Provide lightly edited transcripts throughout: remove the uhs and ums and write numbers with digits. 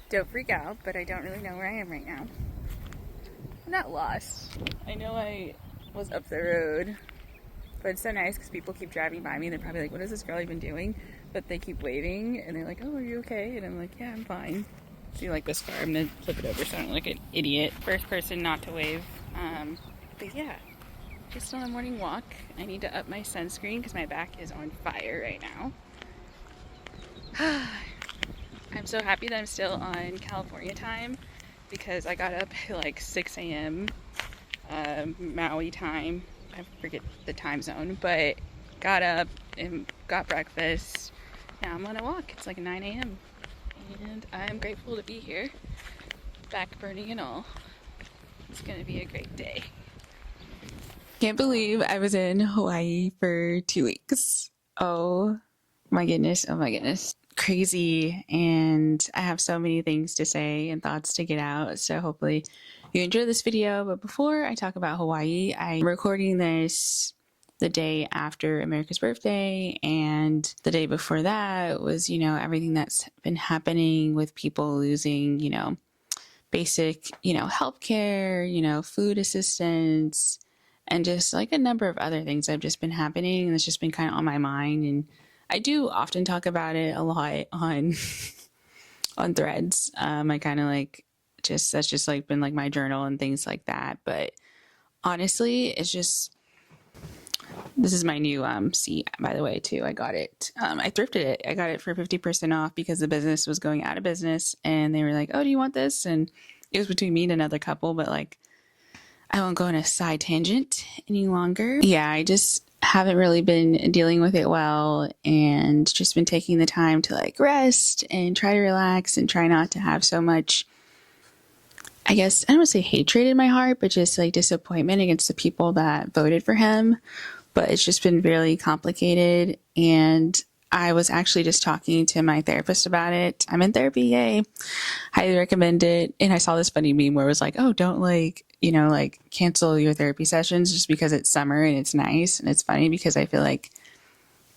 Don't freak out, but I don't really know where I am right now. I'm not lost. I know I was up the road, but it's so nice because people keep driving by me and they're probably like, what is this girl even doing? But they keep waving and they're like, oh, are you okay? And I'm like, yeah, I'm fine. Do you like this car? I'm gonna flip it over so I don't look like an idiot. First person not to wave. But yeah, just on a morning walk. I need to up my sunscreen because my back is on fire right now. I'm so happy that I'm still on California time because I got up at like 6 a.m. Maui time. I forget the time zone, but got up and got breakfast. Now I'm on a walk. It's like 9 a.m. and I'm grateful to be here. Back burning and all. It's gonna be a great day. Can't believe I was in Hawaii for 2 weeks. Oh my goodness. Oh my goodness. Crazy. And I have so many things to say and thoughts to get out. So hopefully you enjoy this video. But before I talk about Hawaii, I'm recording this the day after America's birthday. And the day before that was, everything that's been happening with people losing, basic, healthcare, food assistance, and just like a number of other things that have just been happening. And it's just been kind of on my mind. And I do often talk about it a lot on on threads. I kind of like that's just like been like my journal and things like that. But honestly, it's just, this is my new seat, by the way, too. I got it. I thrifted it. I got it for 50% off because the business was going out of business, and they were like, "Oh, do you want this?" And it was between me and another couple, but like, I won't go on a side tangent any longer. Yeah, I just haven't really been dealing with it well, and just been taking the time to like rest and try to relax and try not to have so much, I guess, I don't want to say hatred in my heart, but just like disappointment against the people that voted for him. But it's just been really complicated. And I was actually just talking to my therapist about it. I'm in therapy, yay. Highly recommend it. And I saw this funny meme where it was like, oh, don't like cancel your therapy sessions just because it's summer and it's nice. And it's funny because I feel like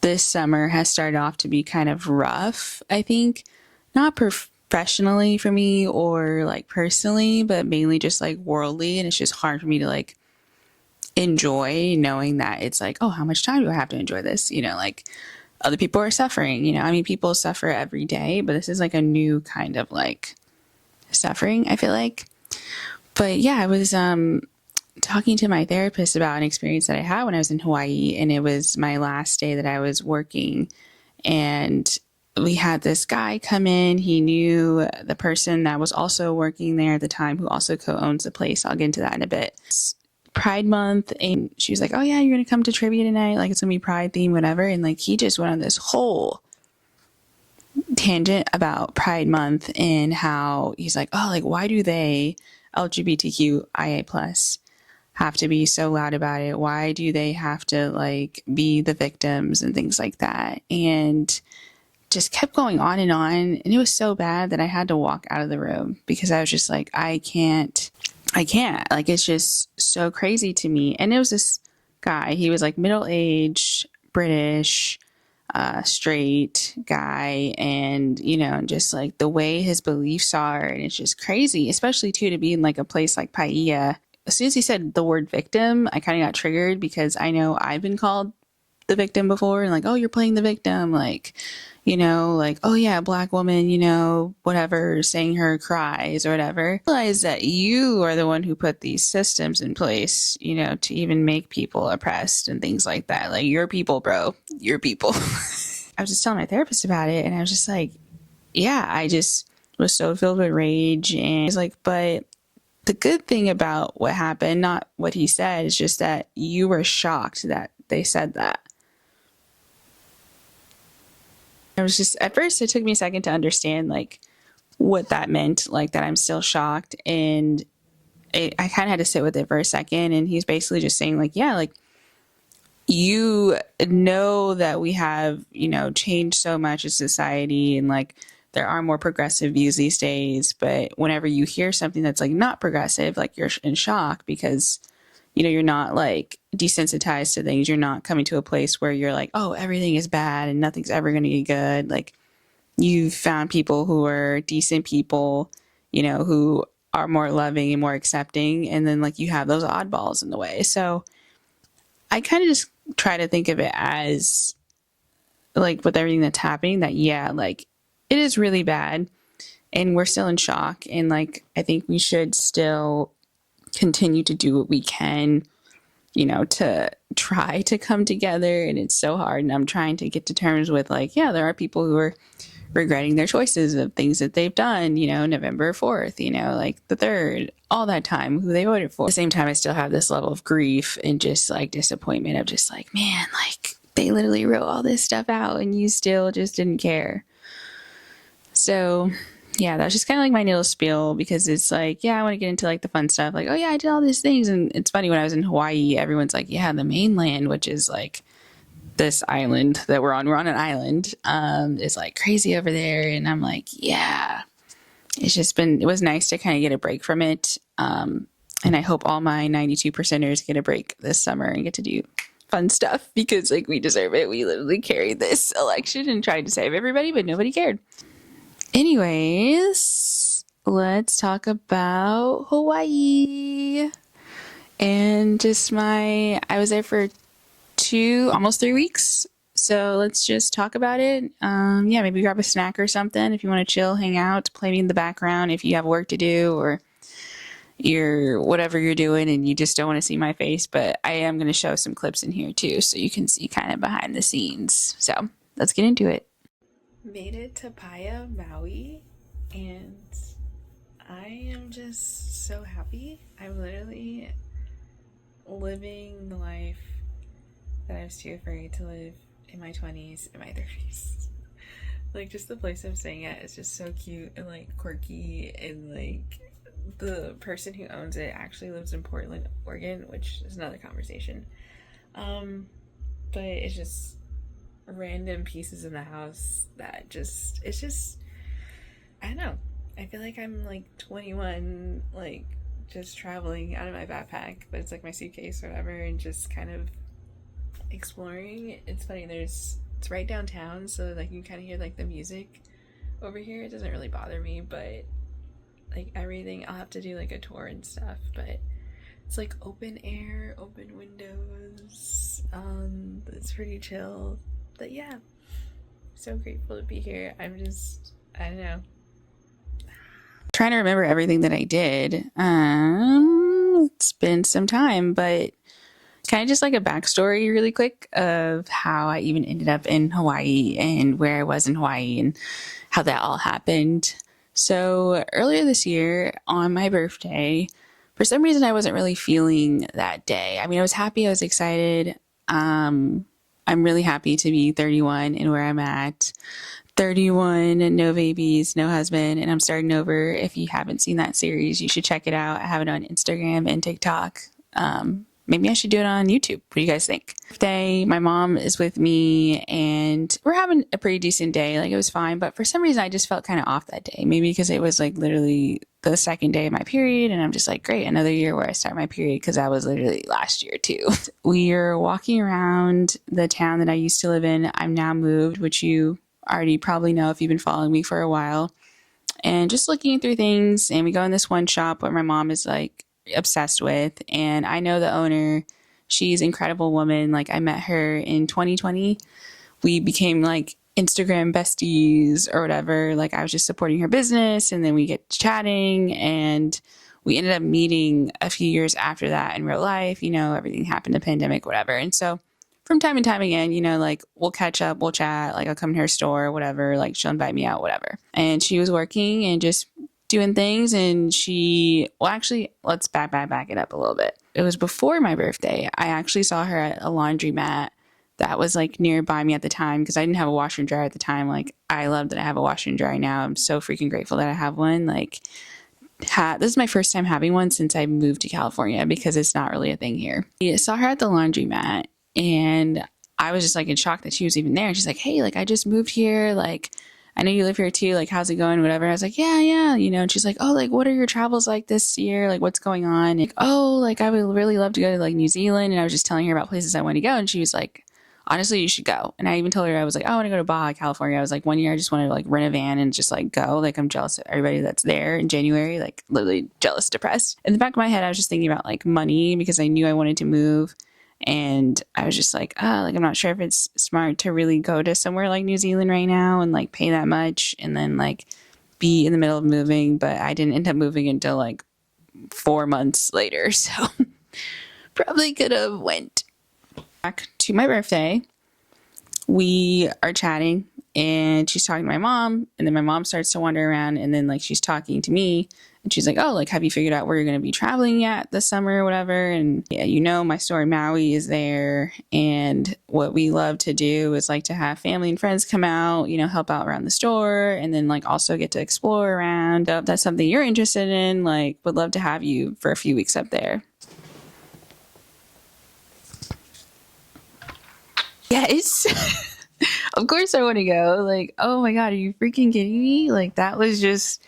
this summer has started off to be kind of rough, I think. Not professionally for me or like personally, but mainly just like worldly. And it's just hard for me to like enjoy knowing that it's like, oh, how much time do I have to enjoy this? Like other people are suffering, I mean, people suffer every day, but this is like a new kind of like suffering, I feel like. But yeah, I was talking to my therapist about an experience that I had when I was in Hawaii, and it was my last day that I was working, and we had this guy come in. He knew the person that was also working there at the time, who also co-owns the place. I'll get into that in a bit. Pride month, and she was like, oh yeah, you're gonna come to trivia tonight, like it's gonna be Pride theme, whatever. And like he just went on this whole tangent about Pride month and how he's like, oh, like why do they LGBTQIA plus have to be so loud about it? Why do they have to like be the victims and things like that? And just kept going on, and it was so bad that I had to walk out of the room because I was just like, I can't, like, it's just so crazy to me. And it was this guy, he was like middle-aged, British, straight guy, and just like the way his beliefs are, and it's just crazy, especially too to be in like a place like Paia. As soon as he said the word victim, I kind of got triggered because I know I've been called the victim before, and like, oh, you're playing the victim, like, like, oh yeah, black woman, whatever, saying her cries or whatever. Realize that you are the one who put these systems in place, to even make people oppressed and things like that. Like, your people, bro, your people. I was just telling my therapist about it, and I was just like, yeah, I just was so filled with rage. And it's like, but the good thing about what happened, not what he said, is just that you were shocked that they said that. I was just, at first it took me a second to understand like what that meant, like that I'm still shocked. And I kind of had to sit with it for a second. And he's basically just saying like, yeah, like you know that we have, changed so much as society, and like there are more progressive views these days. But whenever you hear something that's like not progressive, like you're in shock because you're not like desensitized to things. You're not coming to a place where you're like, oh, everything is bad and nothing's ever going to be good. Like you've found people who are decent people, who are more loving and more accepting. And then like you have those oddballs in the way. So I kind of just try to think of it as like with everything that's happening that, yeah, like it is really bad and we're still in shock. And like, I think we should still continue to do what we can, to try to come together. And it's so hard. And I'm trying to get to terms with like, yeah, there are people who are regretting their choices of things that they've done, November 4th, like the 3rd, all that time, who they voted for. At the same time, I still have this level of grief and just like disappointment of just like, man, like they literally wrote all this stuff out and you still just didn't care. So yeah, that's just kind of like my little spiel, because it's like, yeah, I want to get into like the fun stuff. Like, oh yeah, I did all these things. And it's funny, when I was in Hawaii, everyone's like, yeah, the mainland, which is like this island that we're on an island, it's like crazy over there. And I'm like, yeah, it was nice to kind of get a break from it. And I hope all my 92 percenters get a break this summer and get to do fun stuff, because like we deserve it. We literally carried this election and tried to save everybody, but nobody cared. Anyways, let's talk about Hawaii and just I was there for almost 3 weeks. So let's just talk about it. Yeah, maybe grab a snack or something if you want to chill, hang out, play me in the background if you have work to do, or whatever you're doing and you just don't want to see my face. But I am going to show some clips in here too, so you can see kind of behind the scenes. So let's get into it. Made it to Paia, Maui, and I am just so happy. I'm literally living the life that I was too afraid to live in my 20s and my 30s. Like, just the place I'm staying at is just so cute and like quirky, and like the person who owns it actually lives in Portland, Oregon, which is another conversation. But it's just random pieces in the house that it's just, I don't know. I feel like I'm like 21, like just traveling out of my backpack, but it's like my suitcase or whatever, and just kind of exploring. It's funny, it's right downtown, so like you kind of hear like the music over here. It doesn't really bother me, but like everything, I'll have to do like a tour and stuff, but it's like open air, open windows. It's pretty chill. But yeah, so grateful to be here. I don't know, trying to remember everything that I did. It's been some time, but kind of just like a backstory really quick of how I even ended up in Hawaii and where I was in Hawaii and how that all happened. So earlier this year on my birthday, for some reason I wasn't really feeling that day. I mean, I was happy, I was excited. I'm really happy to be 31 and where I'm at. 31, no babies, no husband, and I'm starting over. If you haven't seen that series, you should check it out. I have it on Instagram and TikTok. Maybe I should do it on YouTube. What do you guys think? Today, my mom is with me and we're having a pretty decent day. Like, it was fine, but for some reason I just felt kind of off that day. Maybe because it was like literally the second day of my period, and I'm just like, great, another year where I start my period, because that was literally last year too. We are walking around the town that I used to live in. I'm now moved, which you already probably know if you've been following me for a while. And just looking through things, and we go in this one shop where my mom is like obsessed with, and I know the owner. She's an incredible woman. Like, I met her in 2020. We became like Instagram besties or whatever. Like, I was just supporting her business, and then we get chatting, and we ended up meeting a few years after that in real life. Everything happened, the pandemic, whatever. And so from time to time again, like we'll catch up, we'll chat, like I'll come to her store, whatever, like she'll invite me out, whatever. And she was working and just doing things, and actually, let's back it up a little bit. It was before my birthday. I actually saw her at a laundromat that was like nearby me at the time, because I didn't have a washer and dryer at the time. Like, I love that I have a washer and dryer now. I'm so freaking grateful that I have one. Like, this is my first time having one since I moved to California, because it's not really a thing here. I saw her at the laundromat, and I was just like in shock that she was even there. And she's like, hey, like I just moved here. Like, I know you live here too. Like, how's it going? Whatever. I was like, yeah. And she's like, oh, like, what are your travels like this year? Like, what's going on? Like, oh, like, I would really love to go to like New Zealand. And I was just telling her about places I want to go. And she was like, honestly, you should go. And I even told her, I was like, oh, I want to go to Baja, California. I was like, one year I just wanted to like rent a van and just like go. Like, I'm jealous of everybody that's there in January, like literally jealous, depressed. In the back of my head, I was just thinking about like money because I knew I wanted to move. And I was just like, oh, like, I'm not sure if it's smart to really go to somewhere like New Zealand right now and like pay that much and then like be in the middle of moving. But I didn't end up moving until like 4 months later. So probably could have went. Back to my birthday, we are chatting and she's talking to my mom, and then my mom starts to wander around, and then like she's talking to me and she's like, oh, like, have you figured out where you're going to be traveling at this summer or whatever? And yeah, you know, my story, Maui is there, and what we love to do is like to have family and friends come out, you know, help out around the store, and then like also get to explore around. If that's something you're interested in, like, would love to have you for a few weeks up there. Yes. Of course I want to go. Like, oh my God, are you freaking kidding me? Like, that was just,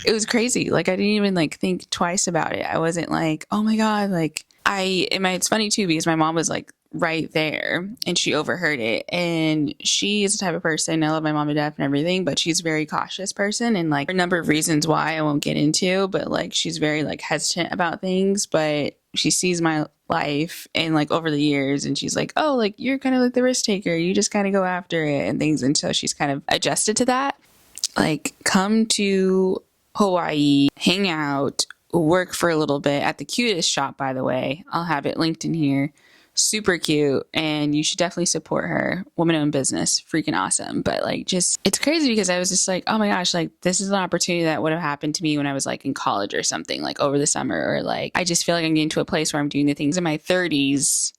it was crazy. Like, I didn't even like think twice about it. I wasn't like, oh my God, like it's funny too, because my mom was like right there and she overheard it. And she is the type of person, I love my mom to death and everything, but she's a very cautious person, and like a number of reasons why I won't get into, but like she's very like hesitant about things, but she sees my life and like over the years, and she's like, oh, like, you're kind of like the risk taker, you just kind of go after it and things. And so she's kind of adjusted to that. Like, come to Hawaii, hang out, work for a little bit at the cutest shop, by the way. I'll have it linked in here. Super cute, and you should definitely support her. Woman-owned business, freaking awesome. But like, just, it's crazy because I was just like, oh my gosh, like, this is an opportunity that would have happened to me when I was like in college or something, like over the summer, or like, I just feel like I'm getting to a place where I'm doing the things in my 30s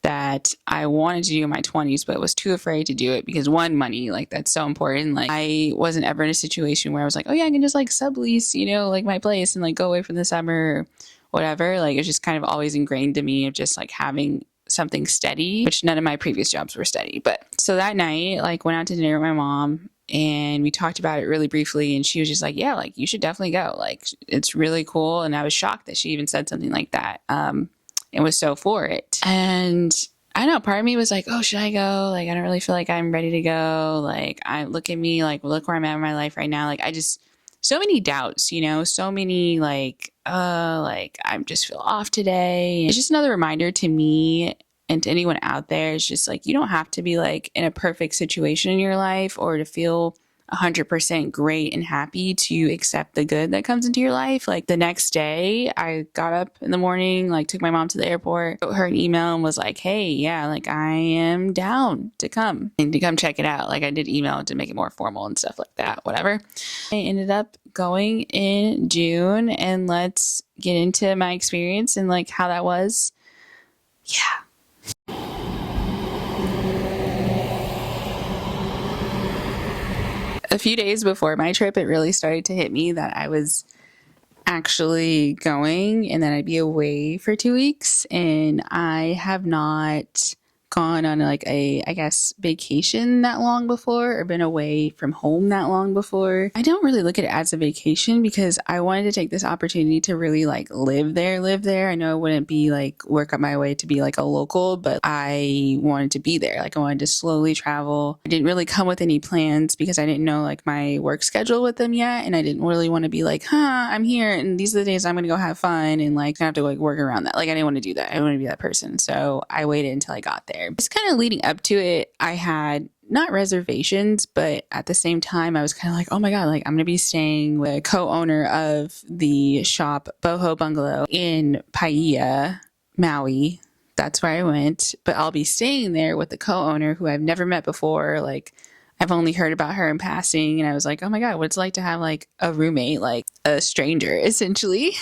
that I wanted to do in my 20s, but was too afraid to do it because, one, money, like, that's so important. Like, I wasn't ever in a situation where I was like, oh yeah, I can just like sublease, you know, like my place and like go away for the summer or whatever. Like, it's just kind of always ingrained to me of just like having something steady, which none of my previous jobs were steady. But so that night, like, went out to dinner with my mom and we talked about it really briefly, and she was just like, yeah, like, you should definitely go, like, it's really cool. And I was shocked that she even said something like that. And was so for it. And I don't know, part of me was like, oh, should I go? Like, I don't really feel like I'm ready to go. Like, I look at me, like, look where I'm at in my life right now. Like, I just, so many doubts, you know, so many like I just feel off today. It's just another reminder to me and to anyone out there. It's just like, you don't have to be like in a perfect situation in your life or to feel 100% great and happy to accept the good that comes into your life. Like, the next day I got up in the morning, like took my mom to the airport, wrote her an email and was like, hey, yeah, like, I am down to come and to come check it out. Like, I did email to make it more formal and stuff like that, whatever. I ended up going in June, and let's get into my experience and like how that was. Yeah. A few days before my trip, it really started to hit me that I was actually going and then I'd be away for 2 weeks. And I have not gone on like a, I guess, vacation that long before, or been away from home that long before. I don't really look at it as a vacation because I wanted to take this opportunity to really like live there. I know it wouldn't be like work up my way to be like a local, but I wanted to be there. Like, I wanted to slowly travel. I didn't really come with any plans because I didn't know like my work schedule with them yet. And I didn't really want to be like, I'm here and these are the days I'm going to go have fun and like have to like work around that. Like, I didn't want to do that. I didn't want to be that person. So I waited until I got there. Just kind of leading up to it, I had not reservations, but at the same time, I was kind of like, oh my God, like, I'm going to be staying with a co-owner of the shop Boho Bungalow in Paia, Maui. That's where I went, but I'll be staying there with the co-owner who I've never met before. Like, I've only heard about her in passing, and I was like, oh my God, what it's like to have like a roommate, like a stranger, essentially.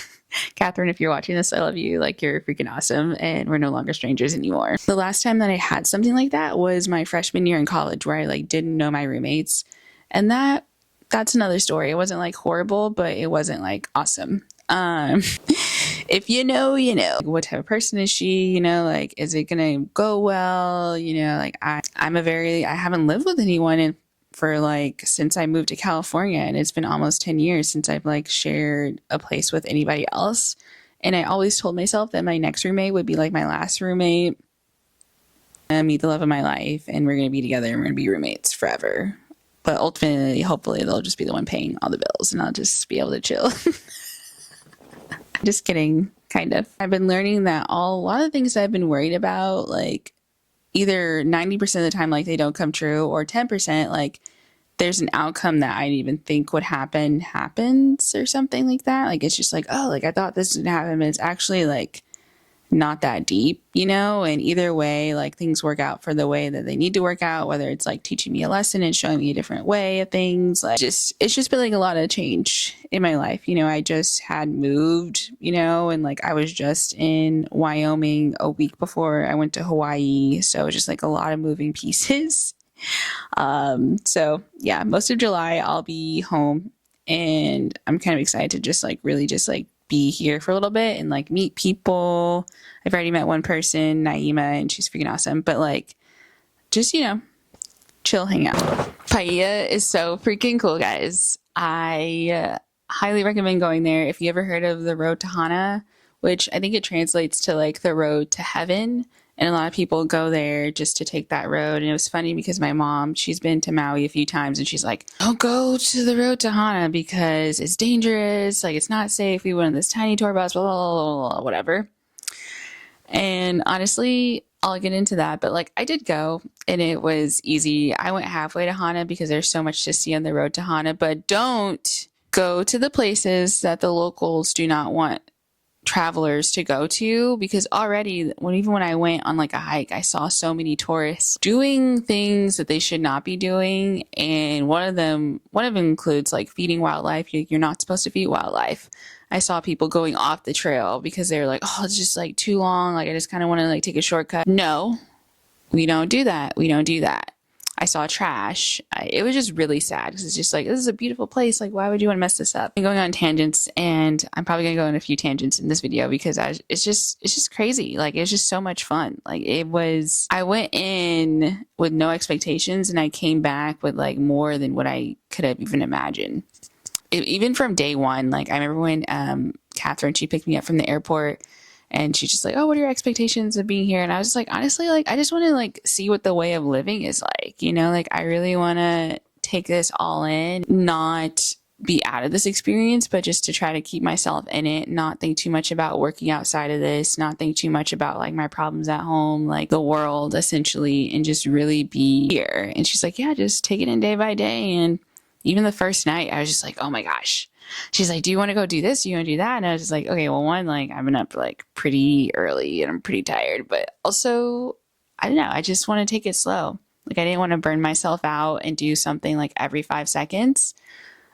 Catherine, if you're watching this, I love you. Like, you're freaking awesome, and we're no longer strangers anymore. The last time that I had something like that was my freshman year in college, where I like didn't know my roommates, and that's another story. It wasn't like horrible, but it wasn't like awesome. If you know, you know. What type of person is she? You know, like, is it gonna go well? You know, like, I haven't lived with anyone for like since I moved to California, and it's been almost 10 years since I've like shared a place with anybody else. And I always told myself that my next roommate would be like my last roommate. meet the love of my life, and we're gonna be together and we're gonna be roommates forever. But ultimately, hopefully, they'll just be the one paying all the bills and I'll just be able to chill. Just kidding, kind of. I've been learning that a lot of the things I've been worried about, like either 90% of the time, like they don't come true, or 10%, like there's an outcome that I didn't even think would happen happens or something like that. Like it's just like, oh, like I thought this would happen, but it's actually like not that deep, you know? And either way, like things work out for the way that they need to work out, whether it's like teaching me a lesson and showing me a different way of things. Like it's just been like a lot of change in my life. You know, I just had moved, you know, and like I was just in Wyoming a week before I went to Hawaii. So just like a lot of moving pieces. So yeah, most of July I'll be home, and I'm kind of excited to just like really just like be here for a little bit and like meet people. I've already met one person, Naima, and she's freaking awesome. But like, just, you know, chill, hang out. Paia is so freaking cool, guys. I highly recommend going there. If you ever heard of the road to Hana, which I think it translates to like the road to heaven. And a lot of people go there just to take that road. And it was funny because my mom, she's been to Maui a few times and she's like, don't go to the road to Hana because it's dangerous. Like, it's not safe. We went on this tiny tour bus, blah, blah, blah, blah, whatever. And honestly, I'll get into that. But like, I did go and it was easy. I went halfway to Hana because there's so much to see on the road to Hana. But don't go to the places that the locals do not want travelers to go to, because already even when I went on like a hike, I saw so many tourists doing things that they should not be doing. And one of them includes like feeding wildlife. You're not supposed to feed wildlife. I saw people going off the trail because they're like, oh, it's just like too long. Like I just kind of want to like take a shortcut. No, we don't do that. We don't do that. I saw trash. It was just really sad because it's just like, this is a beautiful place. Like, why would you want to mess this up? I'm going on tangents, and I'm probably going to go on a few tangents in this video because it's just crazy. Like, it was just so much fun. Like, I went in with no expectations and I came back with like more than what I could have even imagined. Even from day one, like I remember when Catherine, she picked me up from the airport. And she's just like, oh, what are your expectations of being here? And I was just like, honestly, like, I just want to like see what the way of living is like, you know, like I really want to take this all in, not be out of this experience, but just to try to keep myself in it, not think too much about working outside of this, not think too much about like my problems at home, like the world essentially, and just really be here. And she's like, yeah, just take it in day by day. And even the first night, I was just like, oh my gosh. She's like, do you want to go do this? Do you want to do that? And I was just like, okay, well, one, like I've been up like pretty early and I'm pretty tired, but also, I don't know, I just want to take it slow. Like I didn't want to burn myself out and do something like every 5 seconds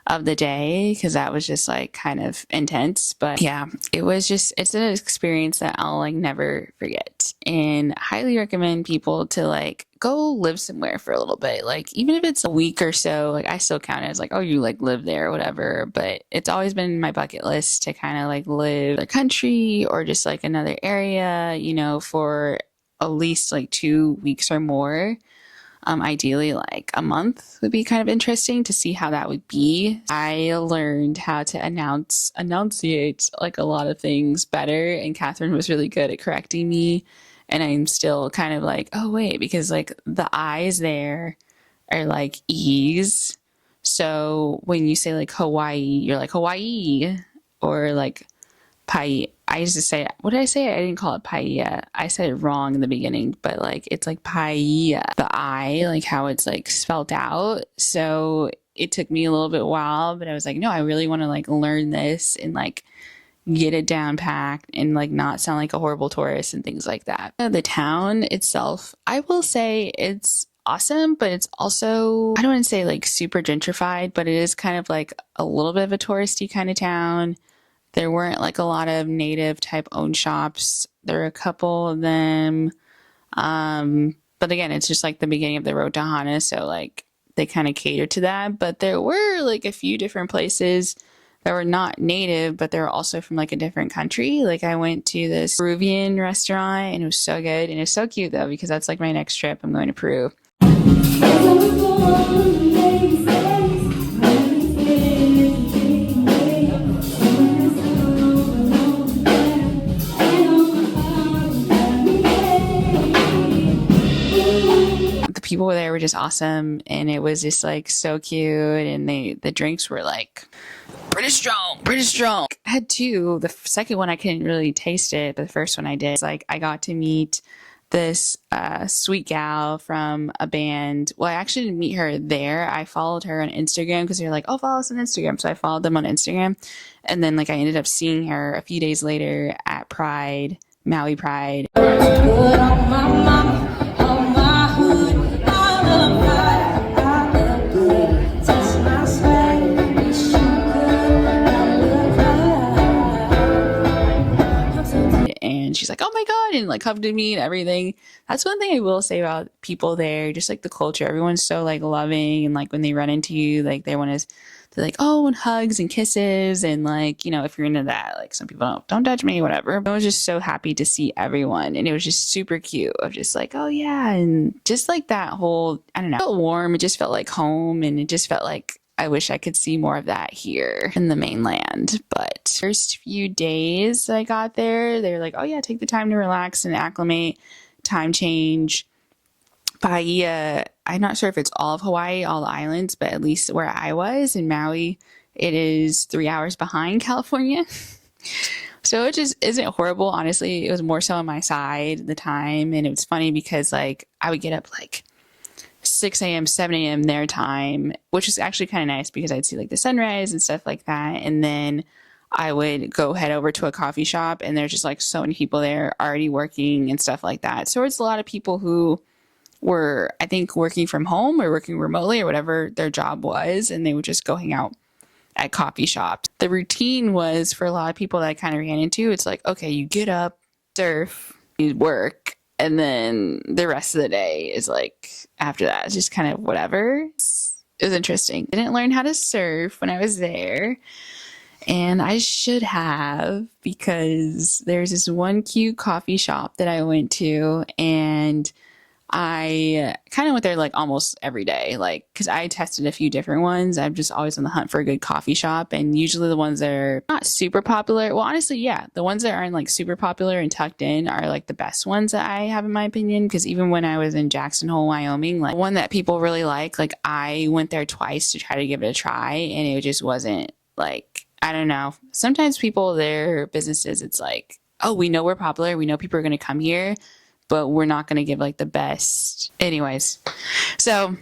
of the day because that was just like kind of intense. But yeah, it's an experience that I'll like never forget, and highly recommend people to like go live somewhere for a little bit. Like even if it's a week or so, like I still count it as like, oh, you like live there or whatever. But it's always been my bucket list to kind of like live a country or just like another area, you know, for at least like 2 weeks or more. Ideally like a month would be kind of interesting to see how that would be. I learned how to enunciate like a lot of things better, and Catherine was really good at correcting me. And I'm still kind of like, oh wait, because like the I's there are like E's. So when you say like Hawaii, you're like Hawaii, or like Pai. I used to say, what did I say? I didn't call it paella. I said it wrong in the beginning, but like it's like paella. The I, like how it's like spelled out. So it took me a little bit while, but I was like, no, I really want to like learn this and like get it down packed and like not sound like a horrible tourist and things like that. The town itself, I will say it's awesome, but it's also, I don't want to say like super gentrified, but it is kind of like a little bit of a touristy kind of town. There weren't like a lot of native type owned shops. There were a couple of them. But again, it's just like the beginning of the road to Hana. So like they kind of cater to that. But there were like a few different places that were not native, but they were also from like a different country. Like I went to this Peruvian restaurant and it was so good. And it's so cute though, because that's like my next trip. I'm going to Peru. people there were just awesome, and it was just like so cute. And the drinks were like British strong, British strong. I had two. The second one I couldn't really taste it, but the first one I did. It's like I got to meet this sweet gal from a band. Well, I actually didn't meet her there. I followed her on Instagram because they're like, oh, follow us on Instagram. So I followed them on Instagram. And then like I ended up seeing her a few days later at Pride, Maui Pride. Good on my mama, on my hood, I love God, I love good. Touch my swag, wish you could, I love God. And she's like, oh my God, and like hugged me and everything. That's one thing I will say about people there, just like the culture. Everyone's so like loving, and like when they run into you, like they want to, they're like, oh, and hugs and kisses, and like, you know, if you're into that, like some people don't touch me, whatever. But I was just so happy to see everyone, and it was just super cute. Of just like, oh yeah, and just like that whole, I don't know, it felt warm. It just felt like home, and it just felt like I wish I could see more of that here in the mainland. But first few days I got there, they're like, oh yeah, take the time to relax and acclimate, time change. Bahia, I'm not sure if it's all of Hawaii, all the islands, but at least where I was in Maui, it is 3 hours behind California. So it just isn't horrible. Honestly, it was more so on my side the time. And it was funny because like I would get up like 6 a.m., 7 a.m. their time, which is actually kind of nice because I'd see like the sunrise and stuff like that. And then I would go head over to a coffee shop, and there's just like so many people there already working and stuff like that. So it's a lot of people who were, I think, working from home or working remotely or whatever their job was, and they would just go hang out at coffee shops. The routine was for a lot of people that I kind of ran into, it's like, okay, you get up, surf, you work, and then the rest of the day is like, after that, it's just kind of whatever. It was interesting. I didn't learn how to surf when I was there, and I should have, because there's this one cute coffee shop that I went to, and I kind of went there like almost every day, like, because I tested a few different ones. I'm just always on the hunt for a good coffee shop, and usually the ones that are not super popular, well, honestly, yeah, the ones that aren't like super popular and tucked in are like the best ones that I have in my opinion. Because even when I was in Jackson Hole, Wyoming, like one that people really like I went there twice to try to give it a try, and it just wasn't like, I don't know. Sometimes people, their businesses, it's like, oh, we know we're popular, we know people are going to come here, but we're not going to give like the best. Anyways, so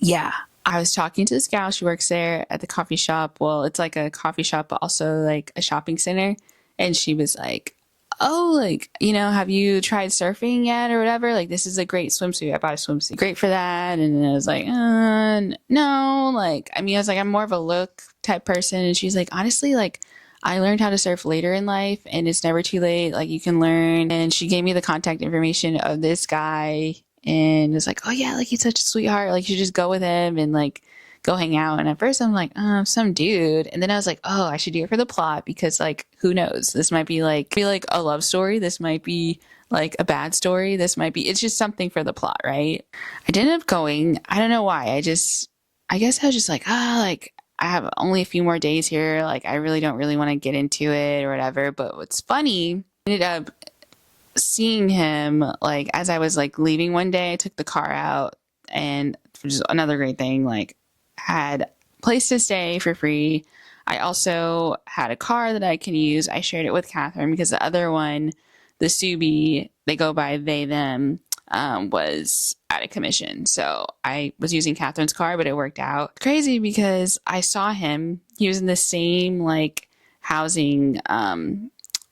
yeah, I was talking to this gal. She works there at the coffee shop. Well, it's like a coffee shop, but also like a shopping center. And she was like, oh, like, you know, have you tried surfing yet or whatever? Like, this is a great swimsuit. I bought a swimsuit. Great for that. And then I was like, no, like, I mean, I was like, I'm more of a look type person. And she's like, honestly, like, I learned how to surf later in life, and it's never too late. Like, you can learn. And she gave me the contact information of this guy, and was like, oh yeah, like he's such a sweetheart. Like, you should just go with him and like go hang out. And at first I'm like, some dude. And then I was like, oh, I should do it for the plot, because like, who knows? This might be like a love story. This might be like a bad story. This might be, it's just something for the plot, right? I didn't end up going. I don't know why. I guess I was just like, like, I have only a few more days here. Like, I really don't really want to get into it or whatever. But what's funny, I ended up seeing him like as I was like leaving one day. I took the car out, and which is another great thing, like had a place to stay for free. I also had a car that I can use. I shared it with Catherine because the other one, the Subi, they go by they, them, was out of commission. So I was using Catherine's car, but it worked out. Crazy because I saw him. He was in the same like housing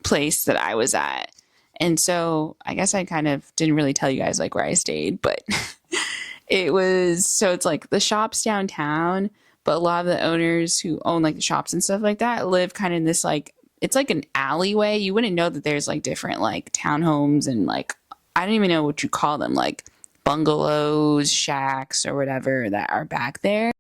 place that I was at. And so I guess I kind of didn't really tell you guys like where I stayed, but it's like the shops downtown, but a lot of the owners who own like the shops and stuff like that live kind of in this like, it's like an alleyway. You wouldn't know that there's like different like townhomes and like, I don't even know what you call them, like bungalows, shacks, or whatever that are back there.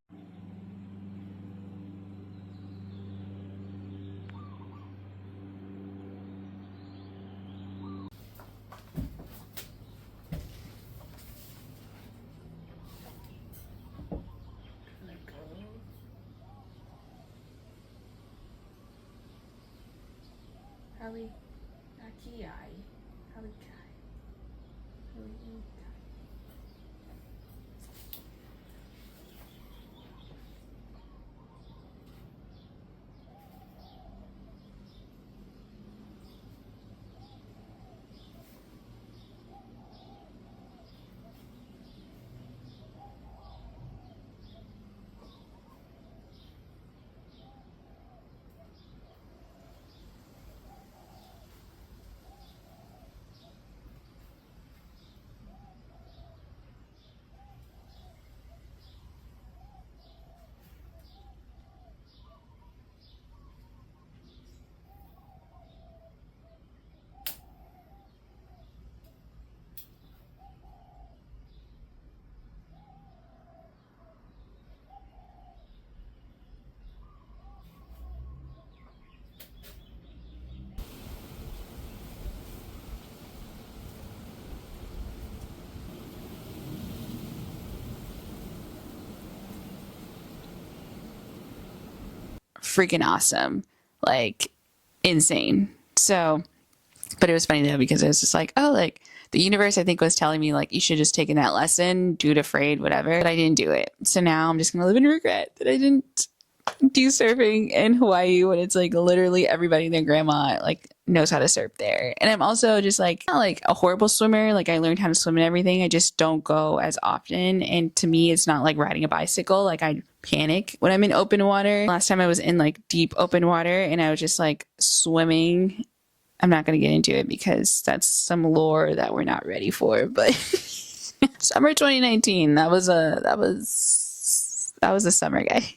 freaking awesome. Like insane. So, but it was funny though because it was just like, oh, like the universe I think was telling me like you should just taken that lesson, do it afraid, whatever. But I didn't do it. So now I'm just gonna live in regret that I didn't do surfing in Hawaii when it's like literally everybody and their grandma like knows how to surf there. And I'm also just like not like a horrible swimmer. Like I learned how to swim and everything. I just don't go as often. And to me, it's not like riding a bicycle. Like I panic when I'm in open water. Last time I was in like deep open water and I was just like swimming. I'm not going to get into it because that's some lore that we're not ready for. But summer 2019, that was a summer, guys.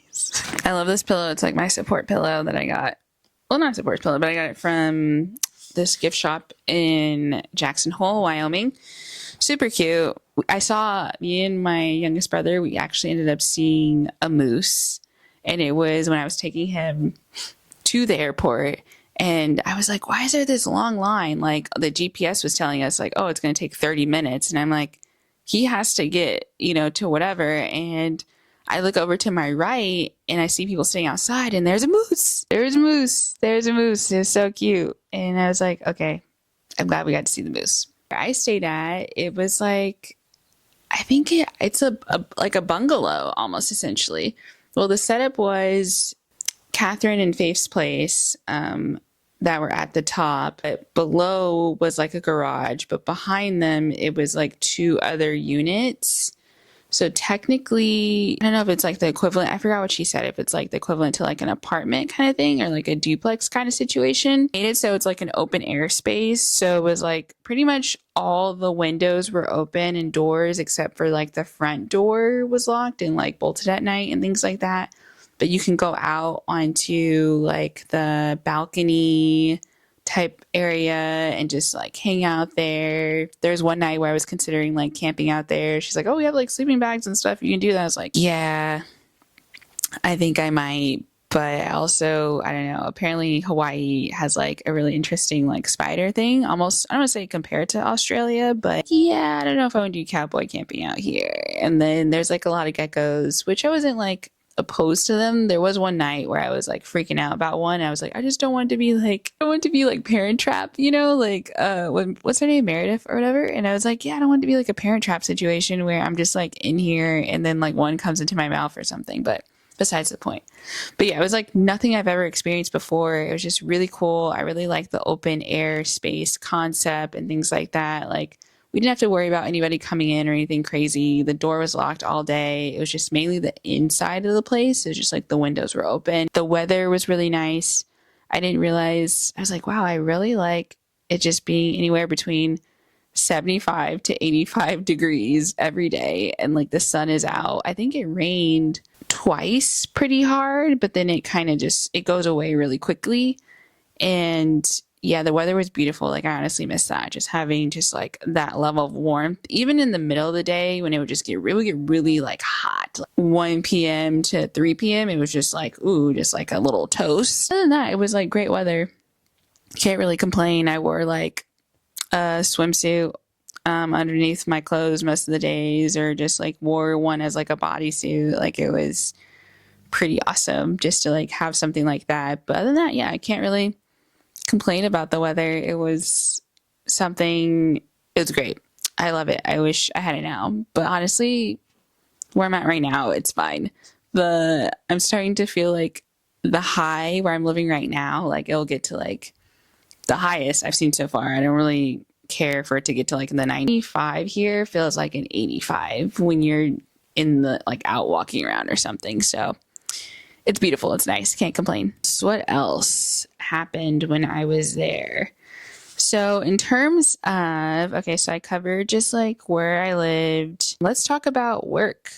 I love this pillow. It's like my support pillow that I got. Well, not support pillow, but I got it from this gift shop in Jackson Hole, Wyoming. Super cute. Me and my youngest brother, we actually ended up seeing a moose. And it was when I was taking him to the airport. And I was like, why is there this long line? Like the GPS was telling us like, oh, it's going to take 30 minutes. And I'm like, he has to get, to whatever. And I look over to my right and I see people sitting outside and there's a moose. There's a moose. There's a moose. It's so cute. And I was like, okay, I'm glad we got to see the moose. Where I stayed at, it was like, I think it's like a bungalow almost essentially. Well, the setup was Catherine and Faith's place that were at the top. But below was like a garage, but behind them, it was like two other units. So technically, I don't know if it's like the equivalent. I forgot what she said. If it's like the equivalent to like an apartment kind of thing or like a duplex kind of situation. Made it so it's like an open air space. So it was like pretty much all the windows were open and doors except for like the front door was locked and like bolted at night and things like that. But you can go out onto like the balcony type area and just like hang out there. There's one night where I was considering like camping out there. She's like, oh, we have like sleeping bags and stuff. You can do that. I was like, yeah, I think I might. But also, I don't know, apparently Hawaii has like a really interesting like spider thing. Almost, I don't want to say compared to Australia, but yeah, I don't know if I want to do cowboy camping out here. And then there's like a lot of geckos, which I wasn't like opposed to them. There was one night where I was like freaking out about one. I was like, I just don't want to be like, I want to be like Parent Trap, like what's her name, Meredith or whatever. And I was like, yeah, I don't want to be like a Parent Trap situation where I'm just like in here and then like one comes into my mouth or something. But besides the point. But yeah, it was like nothing I've ever experienced before. It was just really cool. I really like the open air space concept and things like that. Like we didn't have to worry about anybody coming in or anything crazy. The door was locked all day. It was just mainly the inside of the place. It was just like the windows were open. The weather was really nice. I didn't realize, I was like, wow, I really like it just being anywhere between 75 to 85 degrees every day. And like the sun is out. I think it rained twice pretty hard, but then it kind of just, it goes away really quickly. And yeah, the weather was beautiful. Like I honestly miss that. Just having just like that level of warmth, even in the middle of the day when it would just get really like hot, like 1 p.m. to 3 p.m. It was just like, ooh, just like a little toast. Other than that, it was like great weather. Can't really complain. I wore like a swimsuit underneath my clothes most of the days, or just like wore one as like a bodysuit. Like it was pretty awesome just to like have something like that. But other than that, yeah, I can't really complain about the weather. It was great. I love it. I wish I had it now. But honestly, where I'm at right now, it's fine. I'm starting to feel like the high where I'm living right now, like it'll get to like the highest I've seen so far. I don't really care for it to get to like the 95 here. Feels like an 85 when you're in the like out walking around or something. So it's beautiful. It's nice. Can't complain. So what else happened when I was there? So in terms of, okay, so I covered just like where I lived. Let's talk about work.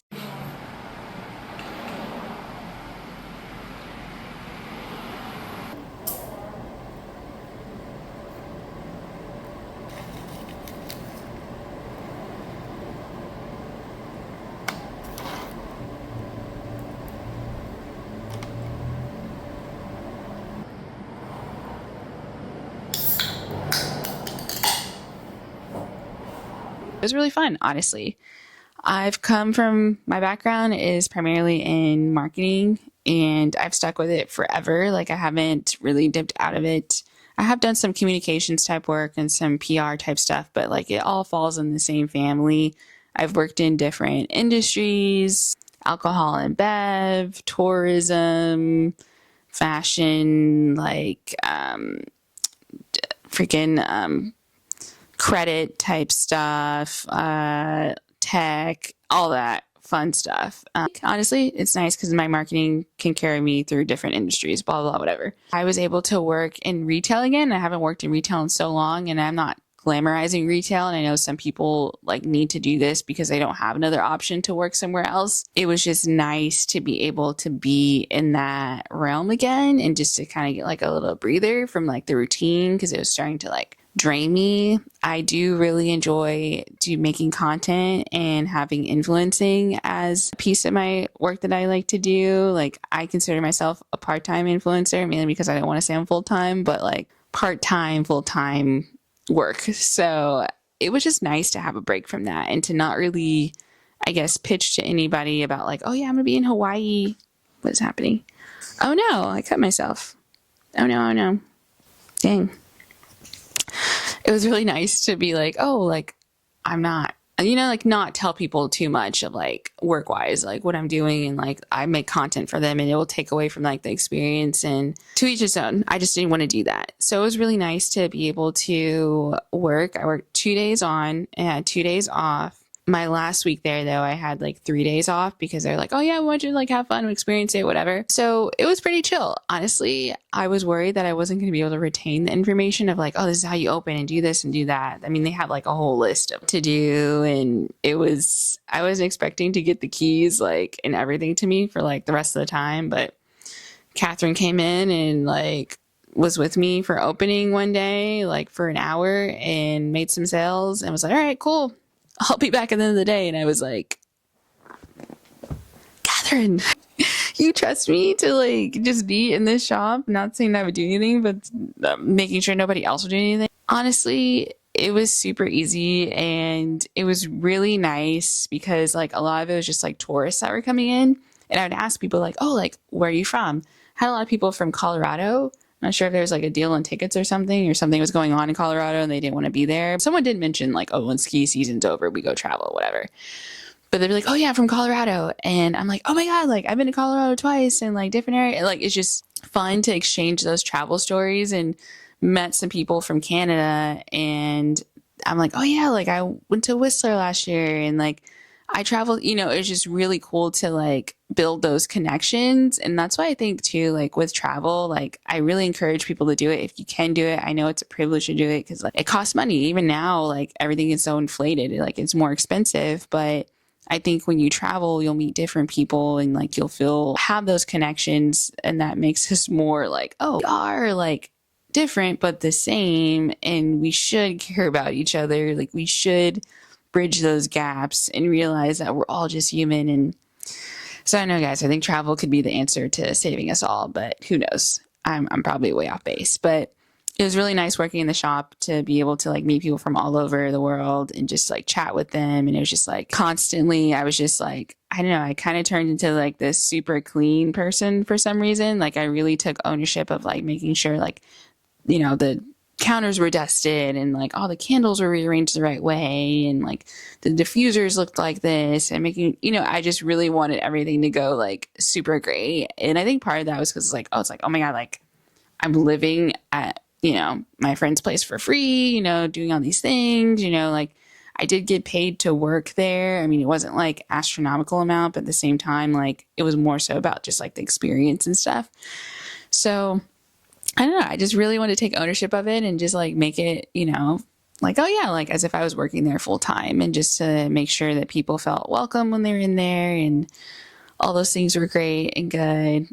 It was really fun, honestly. My background is primarily in marketing and I've stuck with it forever. Like I haven't really dipped out of it. I have done some communications type work and some PR type stuff, but like it all falls in the same family. I've worked in different industries, alcohol and bev, tourism, fashion, like freaking credit type stuff, tech, all that fun stuff. Honestly, it's nice because my marketing can carry me through different industries, blah, blah, whatever. I was able to work in retail again. I haven't worked in retail in so long, and I'm not glamorizing retail. And I know some people like need to do this because they don't have another option to work somewhere else. It was just nice to be able to be in that realm again and just to kind of get like a little breather from like the routine because it was starting to like drain me. I do really enjoy making content and having influencing as a piece of my work that I like to do. Like I consider myself a part-time influencer, mainly because I don't want to say I'm full-time, but like part-time, full-time work. So it was just nice to have a break from that and to not really, I guess, pitch to anybody about like, oh yeah, I'm gonna be in Hawaii. What is happening? Oh no, I cut myself. Oh no, oh no. Dang. It was really nice to be like, oh, like I'm not, like not tell people too much of like work wise, like what I'm doing. And like I make content for them and it will take away from like the experience, and to each his own. I just didn't want to do that. So it was really nice to be able to work. I worked 2 days on and had 2 days off. My last week there, though, I had like 3 days off because they're like, oh yeah, we want you to like have fun, experience it, whatever. So it was pretty chill. Honestly, I was worried that I wasn't going to be able to retain the information of like, oh, this is how you open and do this and do that. I mean, they had like a whole list of to do, and I wasn't expecting to get the keys like and everything to me for like the rest of the time. But Catherine came in and like was with me for opening one day, like for an hour, and made some sales and was like, all right, cool. I'll be back at the end of the day. And I was like, Catherine, you trust me to like just be in this shop? Not saying I would do anything, but making sure nobody else would do anything. Honestly, it was super easy and it was really nice because like a lot of it was just like tourists that were coming in. And I would ask people like, oh, like, where are you from? Had a lot of people from Colorado. Not sure if there was like a deal on tickets or something was going on in Colorado and they didn't want to be there. Someone did mention like, oh, when ski season's over, we go travel, whatever. But they'd be like, oh yeah, I'm from Colorado. And I'm like, oh my God, like I've been to Colorado twice and like different areas. Like it's just fun to exchange those travel stories, and met some people from Canada. And I'm like, oh yeah, like I went to Whistler last year and like I traveled, it's just really cool to like build those connections. And that's why I think too, like with travel, like I really encourage people to do it. If you can do it, I know it's a privilege to do it because like it costs money. Even now, like everything is so inflated, like it's more expensive. But I think when you travel, you'll meet different people and like have those connections. And that makes us more like, oh, we are like different, but the same. And we should care about each other. Like we should bridge those gaps and realize that we're all just human. And so I know, guys, I think travel could be the answer to saving us all, but who knows? I'm probably way off base, but it was really nice working in the shop to be able to like meet people from all over the world and just like chat with them. And it was just like constantly, I was just like, I don't know, I kind of turned into like this super clean person for some reason. Like I really took ownership of like making sure like, the counters were dusted and like all the candles were rearranged the right way and like the diffusers looked like this, and making, I just really wanted everything to go like super great. And I think part of that was because it's like, oh my God, like I'm living at, my friend's place for free, doing all these things, like I did get paid to work there. I mean, it wasn't like astronomical amount, but at the same time, like it was more so about just like the experience and stuff. So I don't know. I just really want to take ownership of it and just like make it, like, oh yeah, like as if I was working there full time, and just to make sure that people felt welcome when they were in there and all those things were great and good.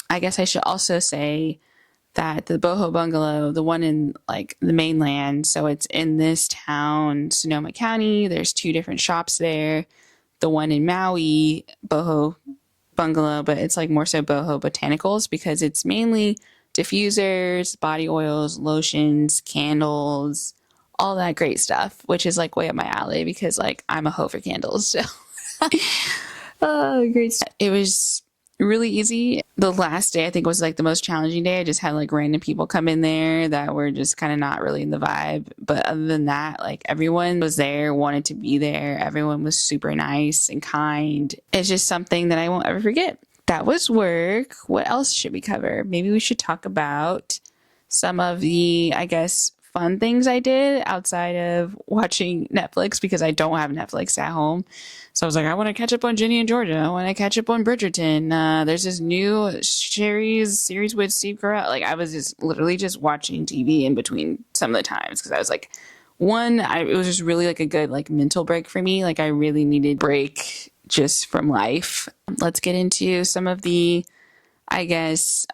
I guess I should also say that the boho bungalow, the one in like the mainland, so it's in this town, Sonoma County. There's 2 different shops there. The one in Maui, boho bungalow, but it's like more so boho botanicals because it's mainly diffusers, body oils, lotions, candles, all that great stuff, which is like way up my alley because like I'm a hoe for candles. So great stuff. It was really easy. The last day I think was like the most challenging day. I just had like random people come in there that were just kind of not really in the vibe. But other than that, like everyone was there, wanted to be there. Everyone was super nice and kind. It's just something that I won't ever forget. That was work. What else should we cover? Maybe we should talk about some of the, I guess, fun things I did outside of watching Netflix because I don't have Netflix at home. So I was like, I want to catch up on Ginny and Georgia. I want to catch up on Bridgerton. There's this new series with Steve Carell. Like I was just literally just watching TV in between some of the times because I was like, it was just really like a good like mental break for me. Like I really needed a break just from life. Let's get into some of the, I guess,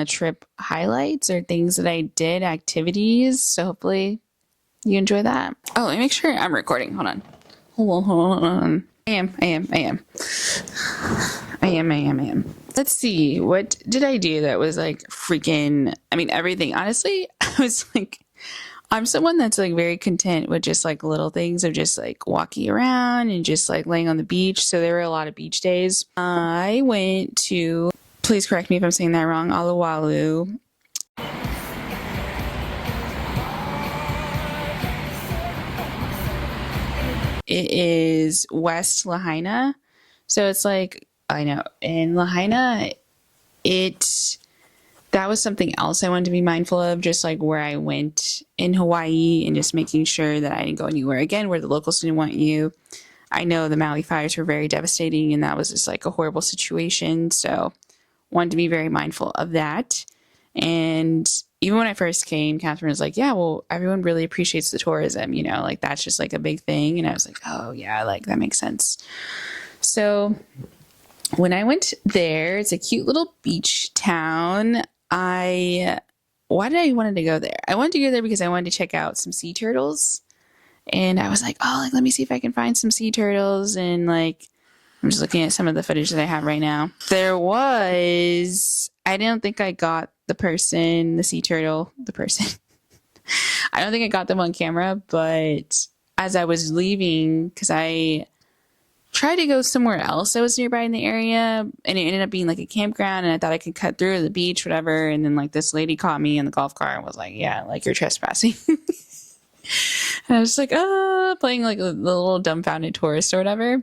trip highlights or things that I did, activities. So hopefully you enjoy that. Oh, let me make sure I'm recording. Hold on. Hold on. I am. Let's see. What did I do that was like freaking, I mean, everything. Honestly, I was like, I'm someone that's like very content with just like little things of just like walking around and just like laying on the beach. So there were a lot of beach days. I went to, please correct me if I'm saying that wrong, Alawalu. It is West Lahaina. So it's like, I know, in Lahaina, that was something else I wanted to be mindful of, just like where I went in Hawaii and just making sure that I didn't go anywhere again where the locals didn't want you. I know the Maui fires were very devastating and that was just like a horrible situation. So wanted to be very mindful of that. And even when I first came, Catherine was like, yeah, well, everyone really appreciates the tourism, you know, like that's just like a big thing. And I was like, oh yeah, like that makes sense. So when I went there, it's a cute little beach town. Why did I wanted to go there? I wanted to go there because I wanted to check out some sea turtles. And I was like, oh, like, let me see if I can find some sea turtles. And like, I'm just looking at some of the footage that I have right now. I don't think I got the sea turtle. I don't think I got them on camera, but as I was leaving, because I tried to go somewhere else that was nearby in the area, and it ended up being like a campground, and I thought I could cut through the beach, whatever, and then like this lady caught me in the golf cart and was like, yeah, like you're trespassing. And I was like, playing like the little dumbfounded tourist or whatever.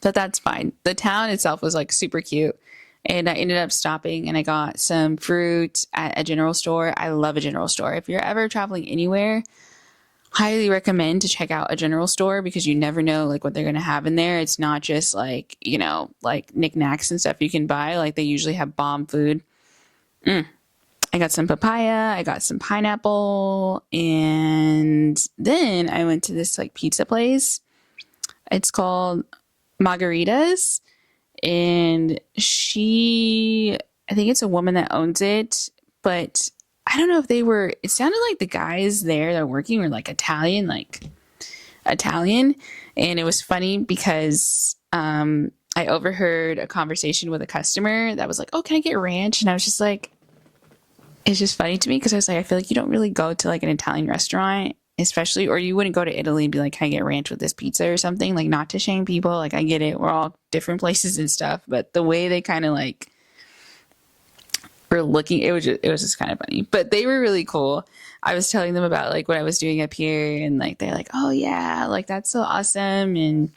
But that's fine. The town itself was like super cute. And I ended up stopping and I got some fruit at a general store. I love a general store. If you're ever traveling anywhere, highly recommend to check out a general store because you never know like what they're going to have in there. It's not just like, you know, like knickknacks and stuff you can buy. Like they usually have bomb food. I got some papaya, I got some pineapple, and then I went to this like pizza place. It's called Margaritas, and I think it's a woman that owns it, but I don't know if it sounded like the guys there that were working were like Italian, and it was funny because I overheard a conversation with a customer that was like, oh, can I get ranch? And I was just like, it's just funny to me because I was like, I feel like you don't really go to like an Italian restaurant, especially, or you wouldn't go to Italy and be like, can I get ranch with this pizza or something? Like, not to shame people. Like, I get it. We're all different places and stuff. But the way they kind of like were looking, it was just kind of funny. But they were really cool. I was telling them about like what I was doing up here and like, they're like, oh yeah, like that's so awesome. And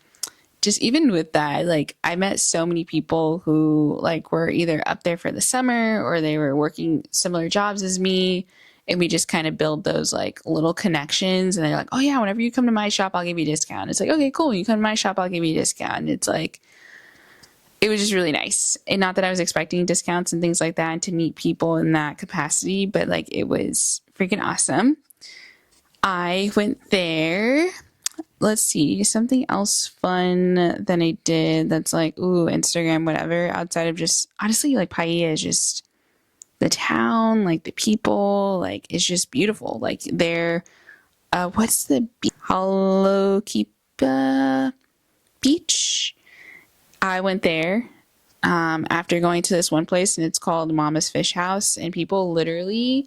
just even with that, like I met so many people who like were either up there for the summer or they were working similar jobs as me. And we just kind of build those like little connections. And they're like, oh yeah, whenever you come to my shop, I'll give you a discount. It's like, okay, cool. You come to my shop, I'll give you a discount. And it's like, it was just really nice. And not that I was expecting discounts and things like that and to meet people in that capacity, but like it was freaking awesome. I went there. Let's see, something else fun that I did that's like, ooh, Instagram, whatever, outside of just, honestly, like Paia is just the town, like the people, like it's just beautiful. Like they're, what's the Halokipa Beach? I went there after going to this one place and it's called Mama's Fish House, and people literally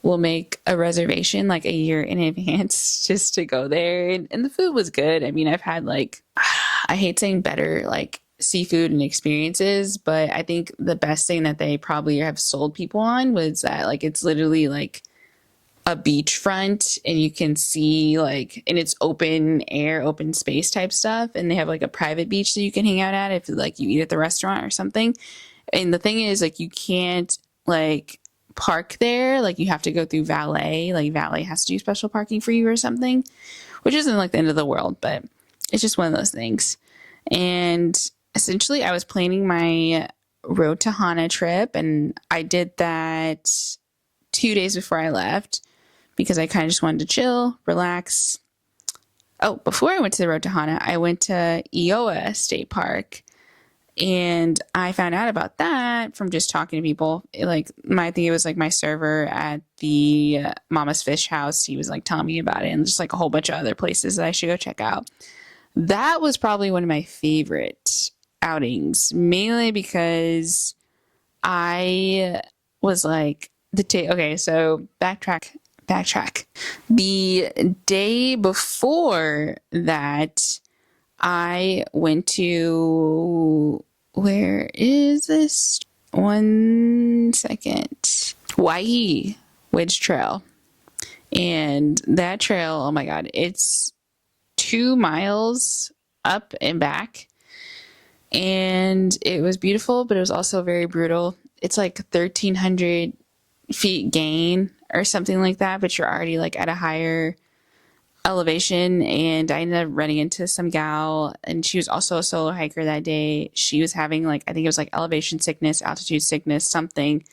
will make a reservation like a year in advance just to go there. And the food was good. I mean, I've had like, I hate saying better like seafood and experiences, but I think the best thing that they probably have sold people on was that like it's literally like a beachfront and you can see like, and it's open air, open space type stuff, and they have like a private beach that you can hang out at if like you eat at the restaurant or something. And the thing is like you can't like park there, like you have to go through valet, like valet has to do special parking for you or something, which isn't like the end of the world, but it's just one of those things. And essentially I was planning my Road to Hana trip, and I did that 2 days before I left because I kind of just wanted to chill, relax. Oh, before I went to the Road to Hana, I went to Iowa State Park, and I found out about that from just talking to people. Like, I think it was like my server at the Mama's Fish House. He was like telling me about it, and just like a whole bunch of other places that I should go check out. That was probably one of my favorite outings, mainly because I was like, okay, so backtrack. The day before that, I went to, where is this? 1 second. Hawaii Wedge Trail. And that trail, oh my God, it's 2 miles up and back. And it was beautiful, but it was also very brutal. It's like 1,300 feet gain or something like that, but you're already like at a higher elevation. And I ended up running into some gal, and she was also a solo hiker that day. She was having like, I think it was like elevation sickness, altitude sickness, something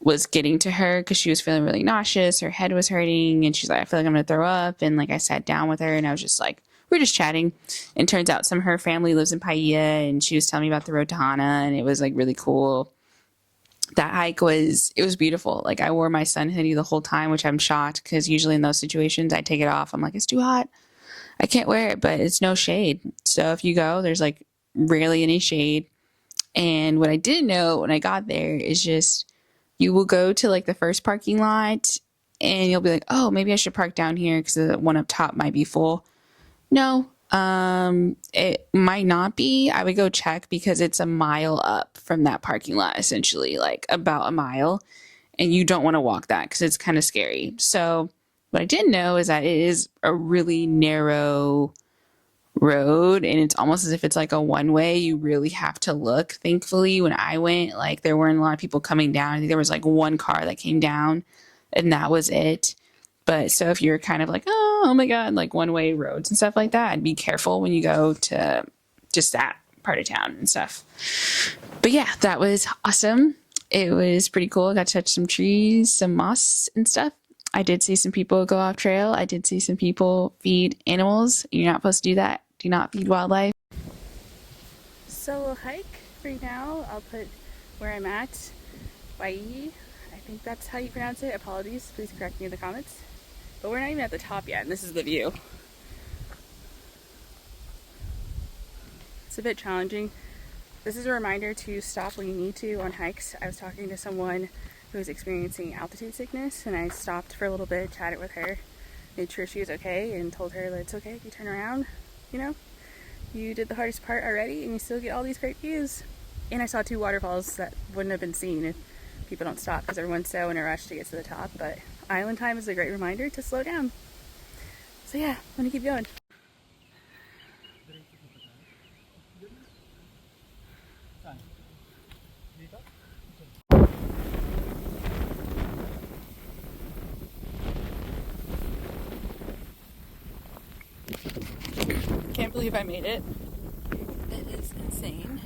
was getting to her because she was feeling really nauseous. Her head was hurting, and she's like, I feel like I'm gonna throw up. And like I sat down with her, and I was just like, we're just chatting. And turns out some of her family lives in Paia, and she was telling me about the Road to Hana, and it was like really cool. That hike was, it was beautiful. Like I wore my sun hoodie the whole time, which I'm shocked because usually in those situations I take it off. I'm like, it's too hot, I can't wear it, but it's no shade. So if you go, there's like rarely any shade. And what I didn't know when I got there is just, you will go to like the first parking lot and you'll be like, oh, maybe I should park down here because the one up top might be full. No, it might not be. I would go check because it's a mile up from that parking lot, essentially, like about a mile. And you don't want to walk that because it's kind of scary. So what I didn't know is that it is a really narrow road, and it's almost as if it's like a one way. You really have to look. Thankfully, when I went, like there weren't a lot of people coming down. I think there was like one car that came down, and that was it. But so if you're kind of like, oh my God, like one way roads and stuff like that, I'd be careful when you go to just that part of town and stuff. But yeah, that was awesome. It was pretty cool. I got to touch some trees, some moss and stuff. I did see some people go off trail. I did see some people feed animals. You're not supposed to do that. Do not feed wildlife. Solo hike right now. I'll put where I'm at. Hawaii. I think that's how you pronounce it. Apologies. Please correct me in the comments. But we're not even at the top yet, and this is the view. It's a bit challenging. This is a reminder to stop when you need to on hikes. I was talking to someone who was experiencing altitude sickness, and I stopped for a little bit, chatted with her, made sure she was okay, and told her that it's okay if you turn around. You know, you did the hardest part already, and you still get all these great views. And I saw 2 waterfalls that wouldn't have been seen if people don't stop because everyone's so in a rush to get to the top. But island time is a great reminder to slow down. So yeah, I'm gonna keep going. Can't believe I made it. It is insane.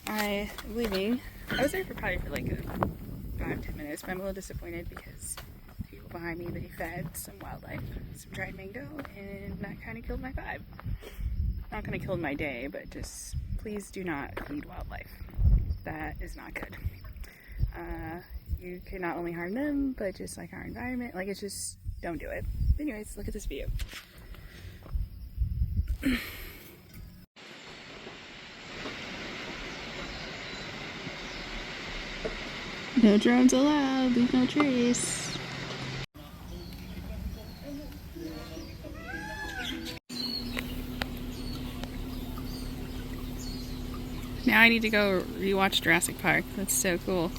I'm leaving. I was there for probably for like 5-10 minutes, but I'm a little disappointed because the people behind me, they fed some wildlife, some dried mango, and that kind of killed my vibe. Not gonna kill my day, but just please do not feed wildlife. That is not good. You can not only harm them, but just like our environment. Like, it's just, don't do it. Anyways, look at this view. No drones allowed, leave no trace. I need to go rewatch Jurassic Park. That's so cool.